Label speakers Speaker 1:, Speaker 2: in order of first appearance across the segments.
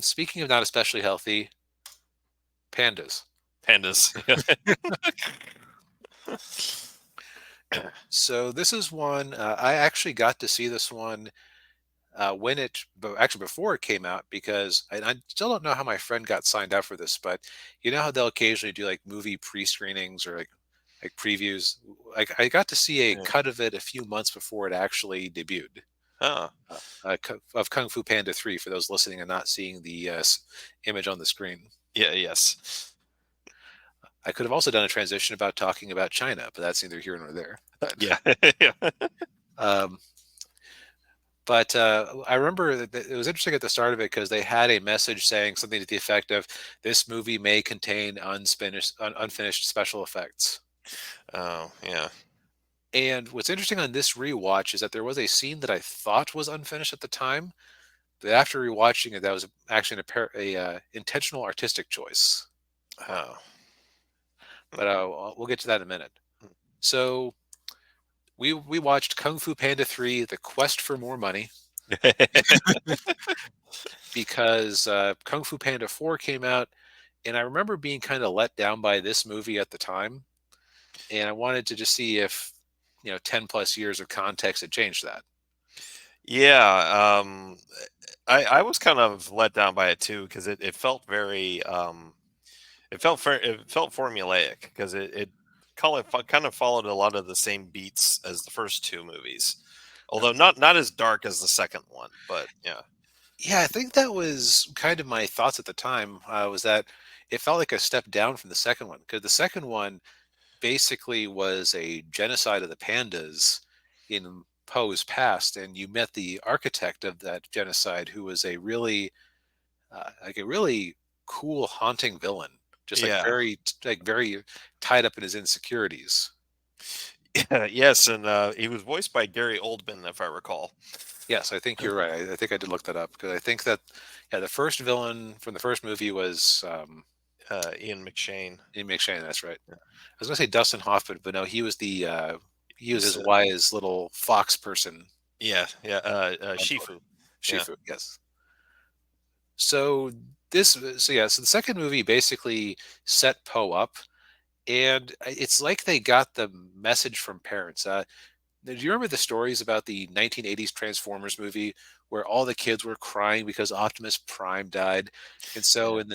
Speaker 1: Speaking of not especially healthy, pandas.
Speaker 2: Pandas.
Speaker 1: So this is one I actually got to see this one when but actually before it came out because and I still don't know how my friend got signed up for this, but you know how they'll occasionally do like movie pre-screenings or like previews. Like I got to see a
Speaker 2: Yeah.
Speaker 1: cut of it a few months before it actually debuted.
Speaker 2: Oh,
Speaker 1: Of Kung Fu Panda 3 for those listening and not seeing the image on the screen.
Speaker 2: yeah, yes.
Speaker 1: I could have also done a transition about talking about China, but that's neither here nor there.
Speaker 2: Yeah. Yeah.
Speaker 1: Um, but I remember that it was interesting at the start of it because they had a message saying something to the effect of this movie may contain unfinished special effects.
Speaker 2: Oh, yeah.
Speaker 1: And what's interesting on this rewatch is that there was a scene that I thought was unfinished at the time, but after rewatching it, that was actually intentional artistic choice.
Speaker 2: Oh.
Speaker 1: But we'll get to that in a minute. So we watched Kung Fu Panda 3: The Quest for More Money because Kung Fu Panda 4 came out, and I remember being kind of let down by this movie at the time, and I wanted to just see if 10 plus years of context had changed that.
Speaker 2: Yeah, I was kind of let down by it too because it felt very it felt formulaic because it kind of followed a lot of the same beats as the first two movies,
Speaker 1: Uh,
Speaker 2: although not as dark as the second one, but yeah.
Speaker 1: yeah, I think that was kind of my thoughts at the time. Was that it felt like a step down from the second one because the second one basically was a genocide of the pandas in Poe's past, and you met the architect of that genocide, who was like a really cool, haunting villain, just
Speaker 2: Yeah.
Speaker 1: like very tied up in his insecurities.
Speaker 2: Yeah, yes, and he was voiced by Gary Oldman, if I recall.
Speaker 1: Yes, I think you're right. I think I did look that up because I think that yeah, the first villain from the first movie was
Speaker 2: Ian McShane.
Speaker 1: Ian McShane. That's right. I was gonna say Dustin Hoffman, but no, he was his
Speaker 2: He's
Speaker 1: wise little fox person,
Speaker 2: yeah, yeah, Shifu. Yeah,
Speaker 1: Shifu. Yes. So so the second movie basically set Poe up, and it's like they got the message from parents. Do you remember the stories about the 1980s Transformers movie where all the kids were crying because Optimus Prime died? And so
Speaker 2: yeah,
Speaker 1: in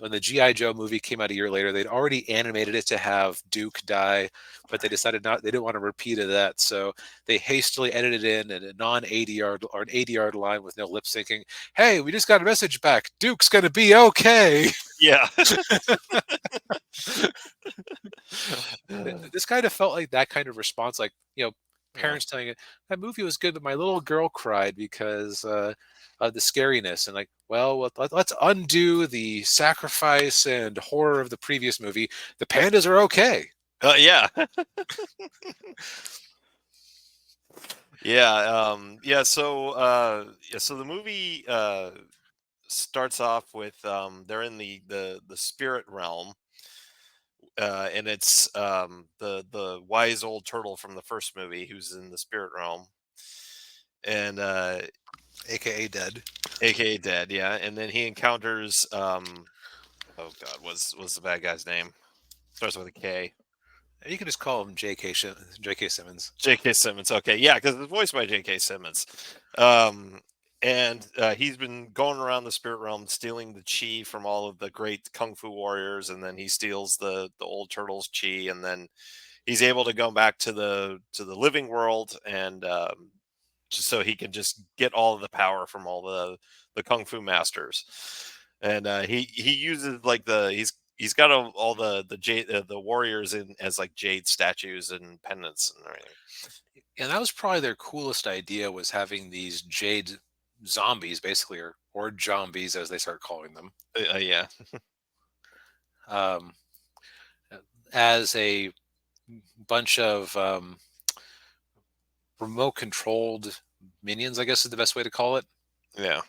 Speaker 1: when the G.I. Joe movie came out a year later, they'd already animated it to have Duke die, but they decided they didn't want to repeat of that. So they hastily edited in a non 80-yard or an 80-yard line with no lip syncing. Hey, we just got a message back. Duke's going to be okay.
Speaker 2: yeah,
Speaker 1: This kind of felt like that kind of response, like
Speaker 2: yeah,
Speaker 1: parents telling you that movie was good, but my little girl cried because of the scariness, and like, well, let's undo the sacrifice and horror of the previous movie. The pandas are okay.
Speaker 2: yeah, yeah, yeah. So the movie starts off with they're in the spirit realm, and it's the wise old turtle from the first movie who's in the spirit realm, and
Speaker 1: AKA dead.
Speaker 2: aka dead, yeah. And then he encounters oh god, what's the bad guy's name? Starts with a K.
Speaker 1: You can just call him J.K. Simmons.
Speaker 2: J.K. Simmons. Okay, yeah, because it's voiced by J.K. Simmons. Um, and he's been going around the spirit realm stealing the chi from all of the great kung fu warriors, and then he steals the old turtle's chi, and then he's able to go back to the living world, and just so he can just get all of the power from all the kung fu masters. And he uses like he's got all the jade the warriors in as like jade statues and pendants and everything.
Speaker 1: And that was probably their coolest idea, was having these jade zombies, basically, or zombies as they start calling them,
Speaker 2: Yeah,
Speaker 1: um, as a bunch of remote controlled minions, I guess is the best way to call it,
Speaker 2: yeah,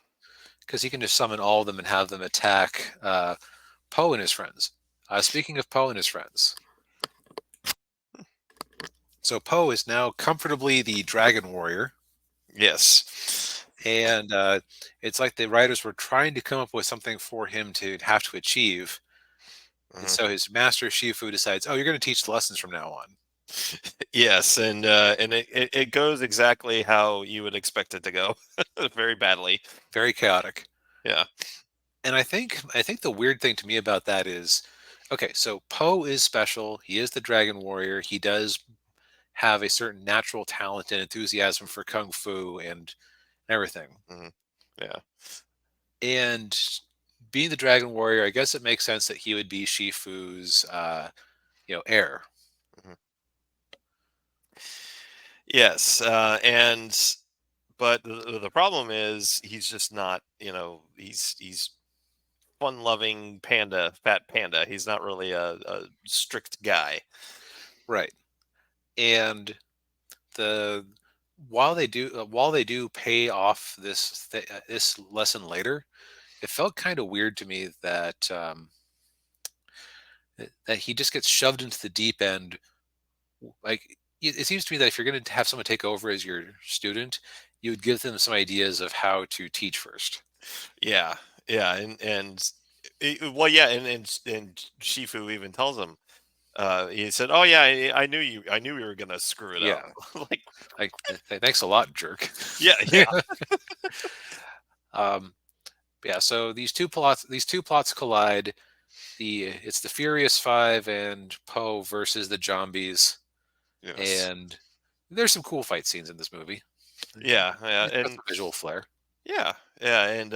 Speaker 1: because you can just summon all of them and have them attack Poe and his friends. Speaking of Poe and his friends, so Poe is now comfortably the Dragon Warrior.
Speaker 2: yes,
Speaker 1: and it's like the writers were trying to come up with something for him to have to achieve. And
Speaker 2: Mhm.
Speaker 1: so his master Shifu decides, "Oh, you're going to teach the lessons from now on."
Speaker 2: Yes, and it goes exactly how you would expect it to go, very badly.
Speaker 1: Very chaotic.
Speaker 2: Yeah.
Speaker 1: And I think the weird thing to me about that is, okay, so Poe is special. He is the Dragon Warrior. He does have a certain natural talent and enthusiasm for kung fu and everything.
Speaker 2: Mhm. Yeah.
Speaker 1: And being the Dragon Warrior, I guess it makes sense that he would be Shifu's, heir.
Speaker 2: Mhm. Yes, and but the problem is he's just not, he's fun-loving panda, fat panda. He's not really a strict guy.
Speaker 1: Right. And the while they do pay off this lesson later, it felt kind of weird to me that he just gets shoved into the deep end. Like it seems to me that if you're going to have someone take over as your student, you would give them some ideas of how to teach first.
Speaker 2: Yeah, yeah, well, yeah, and Shifu even tells him. He said, "Oh yeah, I knew you. I knew you were gonna screw it up."
Speaker 1: Yeah,
Speaker 2: Like,
Speaker 1: like thanks a lot, jerk.
Speaker 2: yeah, yeah,
Speaker 1: um, yeah. So these two plots collide. It's the Furious Five and Poe versus the Zombies,
Speaker 2: yes,
Speaker 1: and there's some cool fight scenes in this movie.
Speaker 2: yeah, yeah,
Speaker 1: It's got
Speaker 2: and
Speaker 1: some visual flair.
Speaker 2: yeah, yeah, and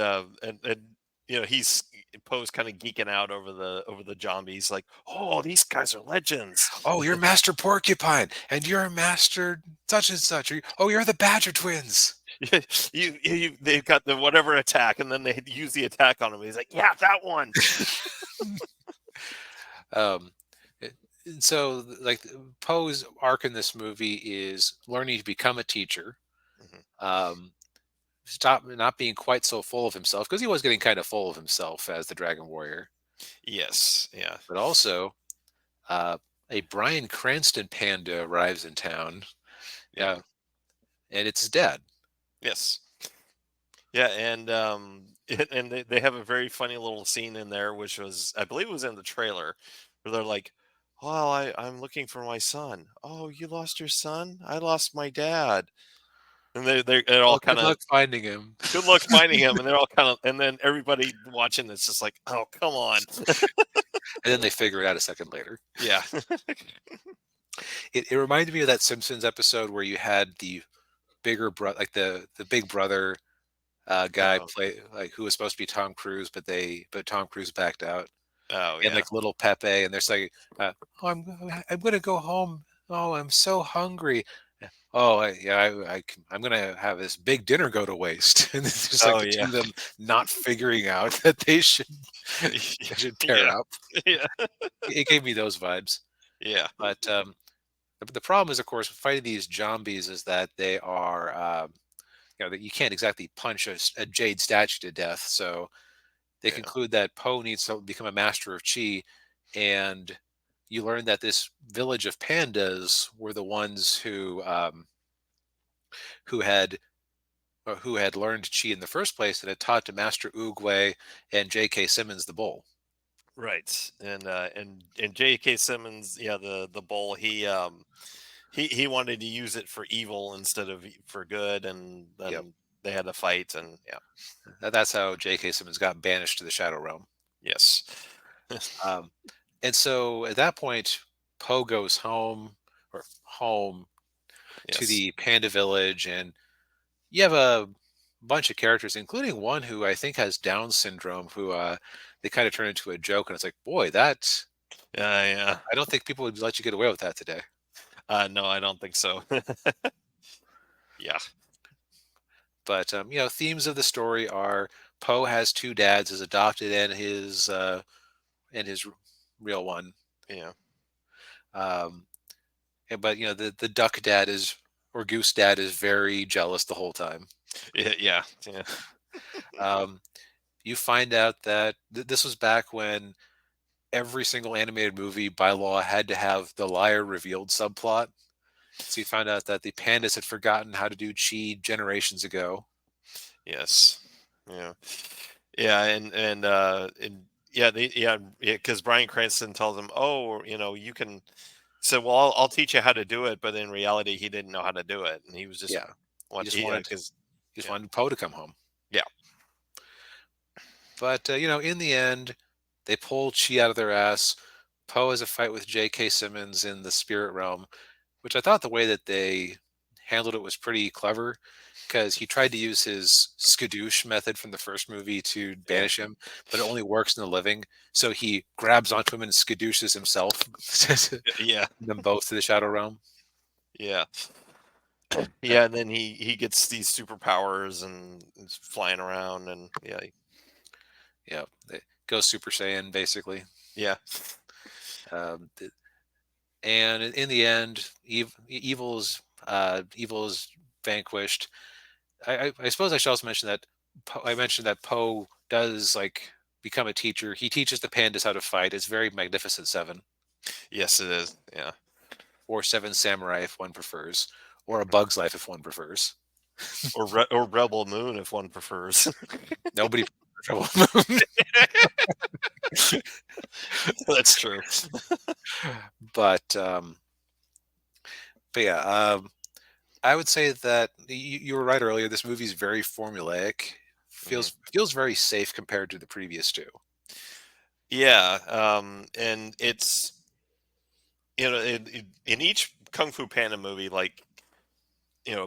Speaker 2: he's Poe's kind of geeking out over the zombies, like, "Oh, these guys are legends."
Speaker 1: Oh, you're Master Porcupine, and you're Master such and such. Oh, you're the Badger Twins.
Speaker 2: They've got the whatever attack, and then they use the attack on him. He's like, "Yeah, that one."
Speaker 1: um, it- and so, like Poe's arc in this movie is learning to become a teacher.
Speaker 2: Mhm.
Speaker 1: Um, Stop not being quite so full of himself because he was getting kind of full of himself as the Dragon Warrior,
Speaker 2: Yes, yeah,
Speaker 1: but also uh, a Bryan Cranston panda arrives in town,
Speaker 2: yeah,
Speaker 1: uh, and it's his dad.
Speaker 2: yes. Yeah, and and they have a very funny little scene in there, which was, I believe, it was in the trailer, where they're like, "Well, I'm looking for my son. Oh, you lost your son? I lost my dad." And they're all
Speaker 1: Well,
Speaker 2: kind
Speaker 1: good
Speaker 2: of,
Speaker 1: luck finding him.
Speaker 2: good luck finding him, and they're all kind of, and then everybody watching this is like, "Oh, come on."
Speaker 1: And then they figure it out a second later.
Speaker 2: Yeah.
Speaker 1: It reminded me of that Simpsons episode where you had the bigger brother, like the big brother guy
Speaker 2: Oh,
Speaker 1: play like who was supposed to be Tom Cruise, but Tom Cruise backed out.
Speaker 2: oh
Speaker 1: And
Speaker 2: yeah.
Speaker 1: like little Pepe, and they're saying, "Oh, I'm gonna go home. Oh, I'm so hungry. Oh, yeah, I'm gonna have this big dinner go to waste." And it's just like
Speaker 2: Oh
Speaker 1: the two
Speaker 2: yeah.
Speaker 1: of them not figuring out that they should pair
Speaker 2: Yeah.
Speaker 1: up.
Speaker 2: Yeah.
Speaker 1: It gave me those vibes.
Speaker 2: Yeah.
Speaker 1: But the problem is, of course, fighting these zombies is that they are, that you can't exactly punch a jade statue to death. So they
Speaker 2: Yeah.
Speaker 1: conclude that Poe needs to become a master of chi, and you learn that this village of pandas were the ones who had who had learned chi in the first place and had taught to Master Oogway and J.K. Simmons the Bull.
Speaker 2: Right. And J.K. Simmons, yeah, the bull, he wanted to use it for evil instead of for good, and
Speaker 1: Yep,
Speaker 2: then they had a fight, and yeah.
Speaker 1: that's how J.K. Simmons got banished to the Shadow Realm.
Speaker 2: Yes.
Speaker 1: Um, and so at that point, Poe goes home to
Speaker 2: Yes.
Speaker 1: the Panda Village, and you have a bunch of characters, including one who I think has Down syndrome, who they kind of turn into a joke, and it's like, boy, that
Speaker 2: Yeah.
Speaker 1: I don't think people would let you get away with that today.
Speaker 2: No, I don't think so. Yeah.
Speaker 1: But themes of the story are Poe has two dads, his adopted and his real one.
Speaker 2: Yeah.
Speaker 1: Um, but the duck dad is or goose dad is very jealous the whole time.
Speaker 2: Yeah. Yeah. Yeah.
Speaker 1: Um, you find out that this was back when every single animated movie by law had to have the liar revealed subplot. So you find out that the pandas had forgotten how to do chi generations ago.
Speaker 2: Yes. Yeah. Yeah, and yeah, because Bryan Cranston tells him, "Oh, you can." So, well, I'll teach you how to do it, but in reality, he didn't know how to do it, and he was just
Speaker 1: Yeah, he
Speaker 2: what
Speaker 1: just
Speaker 2: he
Speaker 1: wanted
Speaker 2: because
Speaker 1: he just
Speaker 2: yeah,
Speaker 1: wanted Poe to come home.
Speaker 2: yeah,
Speaker 1: But in the end, they pull Chi out of their ass. Poe has a fight with J.K. Simmons in the spirit realm, which I thought the way that they handled it was pretty clever because he tried to use his skadoosh method from the first movie to
Speaker 2: yeah,
Speaker 1: banish him, but it only works in the living. So he grabs onto him and skadooshes himself, sends
Speaker 2: yeah,
Speaker 1: them both to the shadow realm.
Speaker 2: yeah,
Speaker 1: Uh,
Speaker 2: yeah. And then he gets these superpowers and is flying around, and yeah,
Speaker 1: yeah, it goes Super Saiyan basically.
Speaker 2: yeah,
Speaker 1: Um, and in the end, evil is vanquished. I suppose I should also mention that I mentioned that Poe does like become a teacher. He teaches the pandas how to fight. It's very Magnificent Seven
Speaker 2: yes, it is, yeah,
Speaker 1: or Seven Samurai if one prefers, or A Bug's Life if one prefers.
Speaker 2: or Rebel Moon if one prefers.
Speaker 1: Nobody prefers Rebel Moon,
Speaker 2: That's true.
Speaker 1: but but yeah, I would say that you were right earlier. This movie is very formulaic.
Speaker 2: Mhm.
Speaker 1: Feels very safe compared to the previous two.
Speaker 2: Yeah, and it's in each Kung Fu Panda movie, like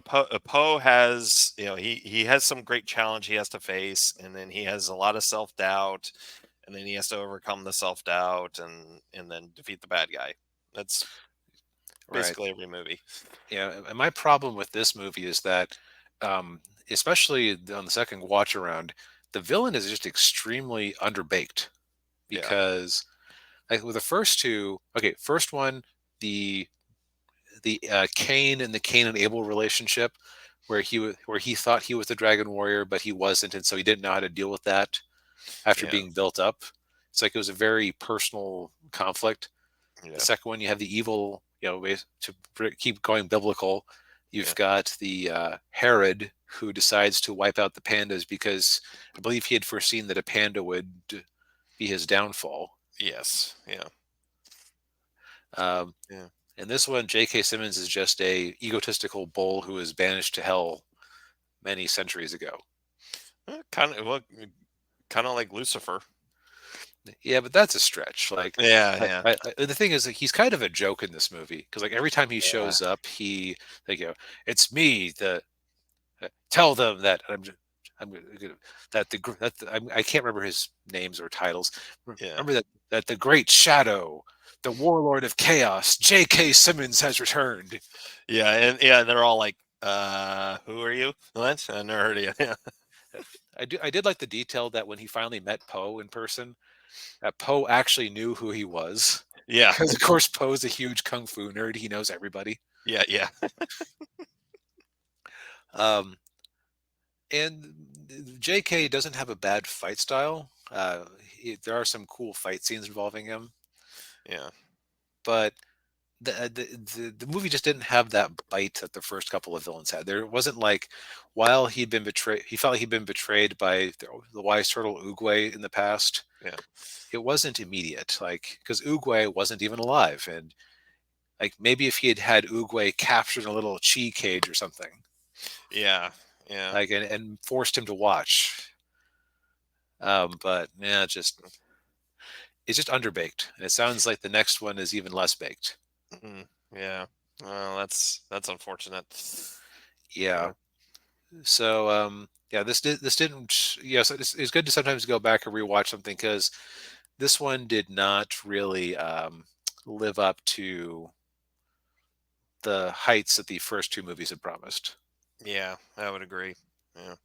Speaker 2: Poe has he has some great challenge he has to face, and then he has a lot of self doubt, and then he has to overcome the self doubt and then defeat the bad guy. That's
Speaker 1: Right.
Speaker 2: basically every movie.
Speaker 1: Yeah, and my problem with this movie is that, um, especially on the second watch around, the villain is just extremely underbaked
Speaker 2: Yeah,
Speaker 1: because, like with the first two, okay, first one, the Cain and the Cain and Abel relationship, where he thought he was the Dragon Warrior, but he wasn't, and so he didn't know how to deal with that after
Speaker 2: yeah,
Speaker 1: being built up. It's like it was a very personal conflict. The
Speaker 2: yeah,
Speaker 1: second one, you have the evil, to keep going biblical.
Speaker 2: yeah.
Speaker 1: You've got the Herod who decides to wipe out the pandas because I believe he had foreseen that a panda would be his downfall.
Speaker 2: Yes, yeah,
Speaker 1: Um,
Speaker 2: yeah.
Speaker 1: and this one, J.K. Simmons is just a egotistical bull who was banished to hell many centuries ago.
Speaker 2: Kind of well, kind of like Lucifer.
Speaker 1: Yeah, but that's a stretch. Like,
Speaker 2: Yeah, yeah,
Speaker 1: the thing is, like, he's kind of a joke in this movie because, like, every time he
Speaker 2: yeah,
Speaker 1: shows up, like, it's me, the tell them that I'm gonna, that the that the, I can't remember his names or titles.
Speaker 2: yeah,
Speaker 1: Remember that the Great Shadow, the Warlord of Chaos, J.K. Simmons has returned.
Speaker 2: yeah, and yeah. They're all like, "Who are you?" What? I never heard of you. Yeah,
Speaker 1: I did like the detail that when he finally met Poe in person, that Poe actually knew who he was.
Speaker 2: yeah,
Speaker 1: Because of course Poe's a huge kung fu nerd. He knows everybody.
Speaker 2: yeah, yeah.
Speaker 1: Um, and J.K. doesn't have a bad fight style. There are some cool fight scenes involving him,
Speaker 2: Yeah.
Speaker 1: but the movie just didn't have that bite that the first couple of villains had. There wasn't like while he'd been betrayed, he felt like he'd been betrayed by the wise turtle Oogway in the past.
Speaker 2: Yeah.
Speaker 1: It wasn't immediate, like because Oogway wasn't even alive, and like maybe if he had had Oogway captured in a little chi cage or something,
Speaker 2: Yeah. Yeah.
Speaker 1: like and forced him to watch. But yeah, it's just underbaked, and it sounds like the next one is even less baked.
Speaker 2: Mhm. Yeah. Well, that's unfortunate.
Speaker 1: Yeah.
Speaker 2: Yeah.
Speaker 1: So yeah, this didn't. Yeah, so it's good to sometimes go back and rewatch something because this one did not really live up to the heights that the first two movies had promised.
Speaker 2: Yeah, I would agree. Yeah.